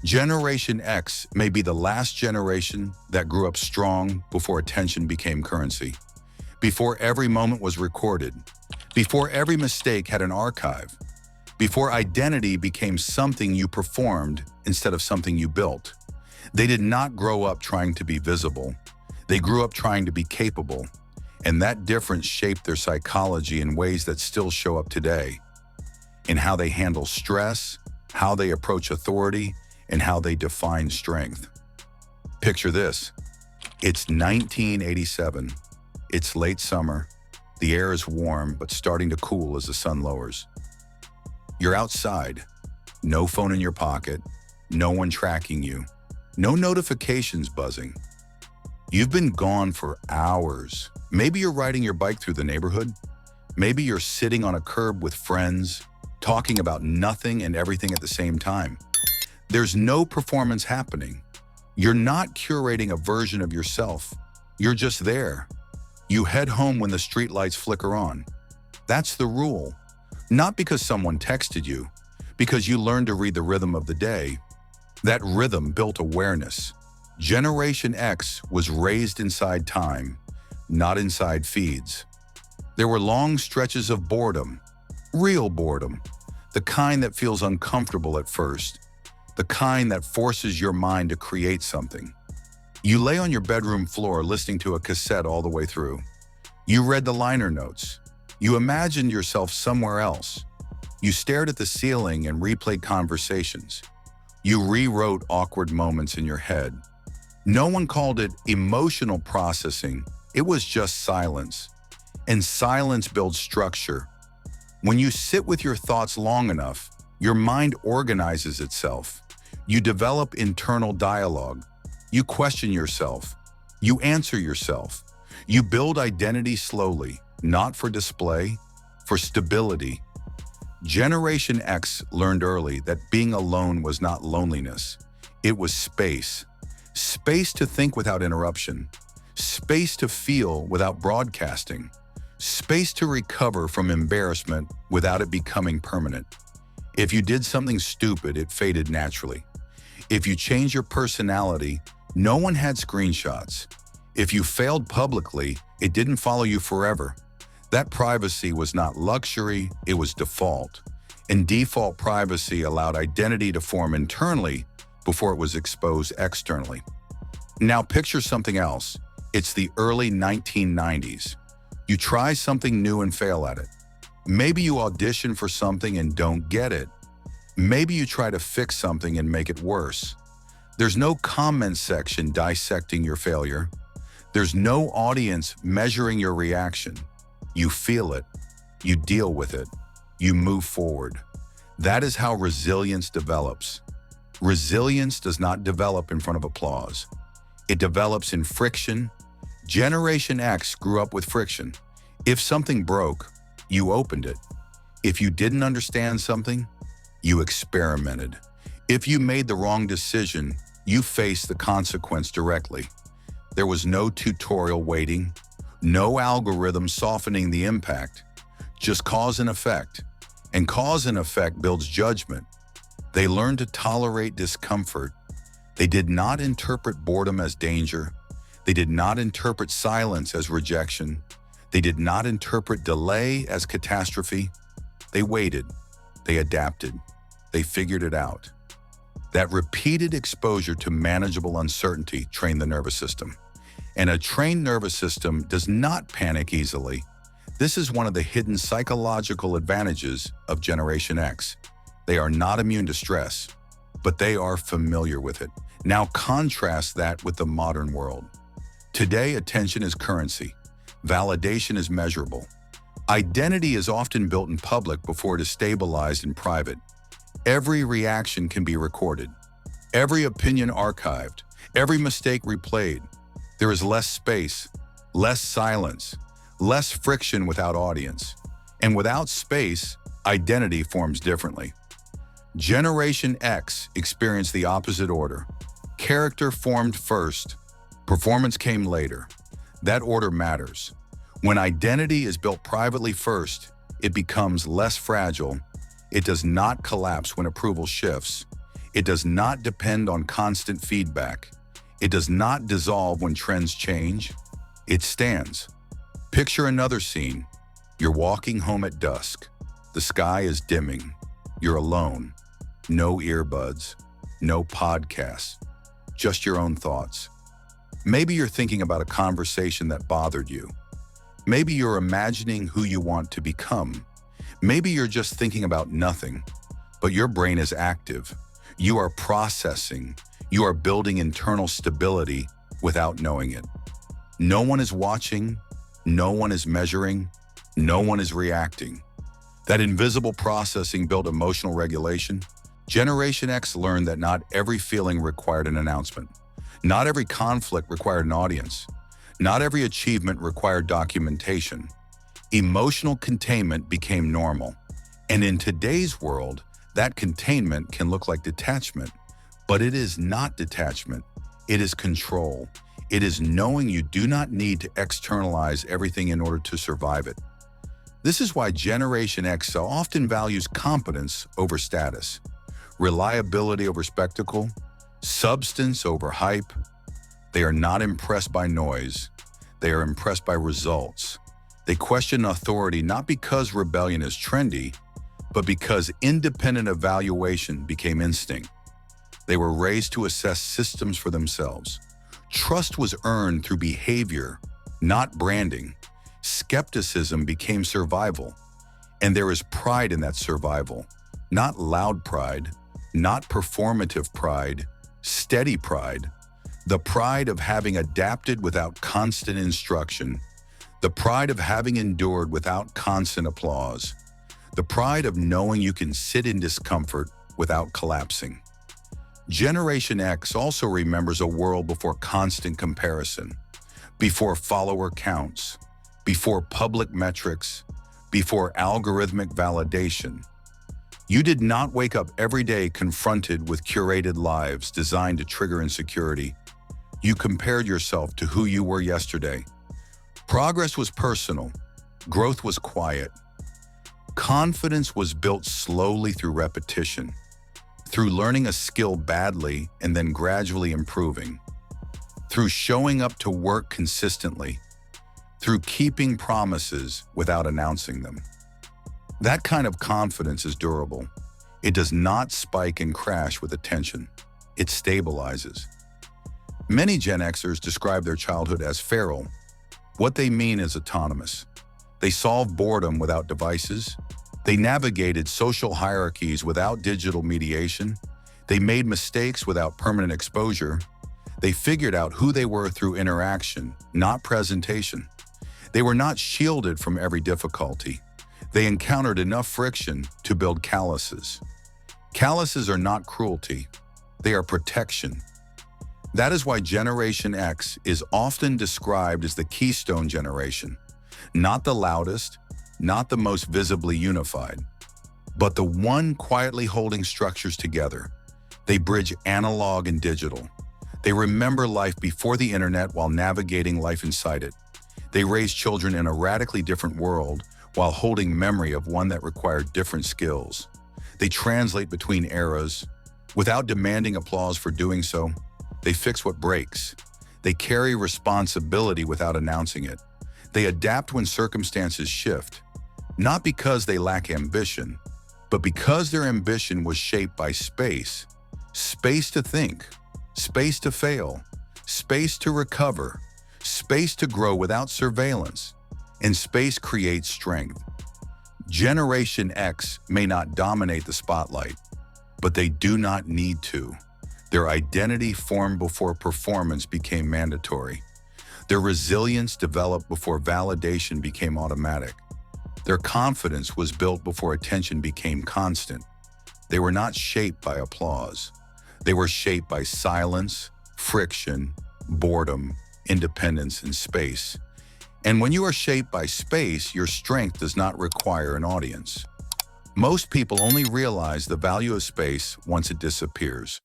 Generation X may be the last generation that grew up strong before attention became currency, before every moment was recorded, before every mistake had an archive, before identity became something you performed instead of something you built. They did not grow up trying to be visible. They grew up trying to be capable, and that difference shaped their psychology in ways that still show up today, in how they handle stress, how they approach authority, and how they define strength. Picture this. It's 1987. It's late summer. The air is warm, but starting to cool as the sun lowers. You're outside. No phone in your pocket. No one tracking you. No notifications buzzing. You've been gone for hours. Maybe you're riding your bike through the neighborhood. Maybe you're sitting on a curb with friends, talking about nothing and everything at the same time. There's no performance happening. You're not curating a version of yourself. You're just there. You head home when the streetlights flicker on. That's the rule. Not because someone texted you, because you learned to read the rhythm of the day. That rhythm built awareness. Generation X was raised inside time, not inside feeds. There were long stretches of boredom, real boredom, the kind that feels uncomfortable at first, the kind that forces your mind to create something. You lay on your bedroom floor listening to a cassette all the way through. You read the liner notes. You imagined yourself somewhere else. You stared at the ceiling and replayed conversations. You rewrote awkward moments in your head. No one called it emotional processing. It was just silence. And silence builds structure. When you sit with your thoughts long enough, your mind organizes itself. You develop internal dialogue. You question yourself. You answer yourself. You build identity slowly, not for display, for stability. Generation X learned early that being alone was not loneliness. It was space. Space to think without interruption. Space to feel without broadcasting. Space to recover from embarrassment without it becoming permanent. If you did something stupid, it faded naturally. If you changed your personality, no one had screenshots. If you failed publicly, it didn't follow you forever. That privacy was not luxury, it was default. And default privacy allowed identity to form internally before it was exposed externally. Now picture something else. It's the early 1990s. You try something new and fail at it. Maybe you audition for something and don't get it. Maybe you try to fix something and make it worse. There's no comment section dissecting your failure. There's no audience measuring your reaction. You feel it. You deal with it. You move forward. That is how resilience develops. Resilience does not develop in front of applause. It develops in friction. Generation X grew up with friction. If something broke, you opened it. If you didn't understand something, you experimented. If you made the wrong decision, you faced the consequence directly. There was no tutorial waiting, no algorithm softening the impact, just cause and effect. And cause and effect builds judgment. They learned to tolerate discomfort. They did not interpret boredom as danger. They did not interpret silence as rejection. They did not interpret delay as catastrophe. They waited. They adapted. They figured it out. That repeated exposure to manageable uncertainty trained the nervous system. And a trained nervous system does not panic easily. This is one of the hidden psychological advantages of Generation X. They are not immune to stress, but they are familiar with it. Now contrast that with the modern world. Today, attention is currency. Validation is measurable. Identity is often built in public before it is stabilized in private. Every reaction can be recorded. Every opinion archived. Every mistake replayed. There is less space, less silence, less friction without audience. And without space, identity forms differently. Generation X experienced the opposite order. Character formed first, performance came later. That order matters. When identity is built privately first, it becomes less fragile. It does not collapse when approval shifts. It does not depend on constant feedback. It does not dissolve when trends change. It stands. Picture another scene. You're walking home at dusk. The sky is dimming. You're alone. No earbuds. No podcasts. Just your own thoughts. Maybe you're thinking about a conversation that bothered you. Maybe you're imagining who you want to become. Maybe you're just thinking about nothing, but your brain is active. You are processing. You are building internal stability without knowing it. No one is watching. No one is measuring. No one is reacting. That invisible processing built emotional regulation. Generation X learned that not every feeling required an announcement. Not every conflict required an audience. Not every achievement required documentation. Emotional containment became normal. And in today's world, that containment can look like detachment, but it is not detachment. It is control. It is knowing you do not need to externalize everything in order to survive it. This is why Generation X so often values competence over status, reliability over spectacle, substance over hype. They are not impressed by noise. They are impressed by results. They question authority not because rebellion is trendy, but because independent evaluation became instinct. They were raised to assess systems for themselves. Trust was earned through behavior, not branding. Skepticism became survival, and there is pride in that survival. Not loud pride, not performative pride, steady pride. The pride of having adapted without constant instruction. The pride of having endured without constant applause. The pride of knowing you can sit in discomfort without collapsing. Generation X also remembers a world before constant comparison, before follower counts, before public metrics, before algorithmic validation. You did not wake up every day confronted with curated lives designed to trigger insecurity. You compared yourself to who you were yesterday. Progress was personal. Growth was quiet. Confidence was built slowly through repetition, through learning a skill badly and then gradually improving, through showing up to work consistently, through keeping promises without announcing them. That kind of confidence is durable. It does not spike and crash with attention. It stabilizes. Many Gen Xers describe their childhood as feral. What they mean is autonomous. They solved boredom without devices. They navigated social hierarchies without digital mediation. They made mistakes without permanent exposure. They figured out who they were through interaction, not presentation. They were not shielded from every difficulty. They encountered enough friction to build calluses. Calluses are not cruelty. They are protection. That is why Generation X is often described as the keystone generation. Not the loudest, not the most visibly unified, but the one quietly holding structures together. They bridge analog and digital. They remember life before the internet while navigating life inside it. They raise children in a radically different world while holding memory of one that required different skills. They translate between eras without demanding applause for doing so. They fix what breaks. They carry responsibility without announcing it. They adapt when circumstances shift, not because they lack ambition, but because their ambition was shaped by space. Space to think, space to fail, space to recover, space to grow without surveillance, and space creates strength. Generation X may not dominate the spotlight, but they do not need to. Their identity formed before performance became mandatory. Their resilience developed before validation became automatic. Their confidence was built before attention became constant. They were not shaped by applause. They were shaped by silence, friction, boredom, independence, and space. And when you are shaped by space, your strength does not require an audience. Most people only realize the value of space once it disappears.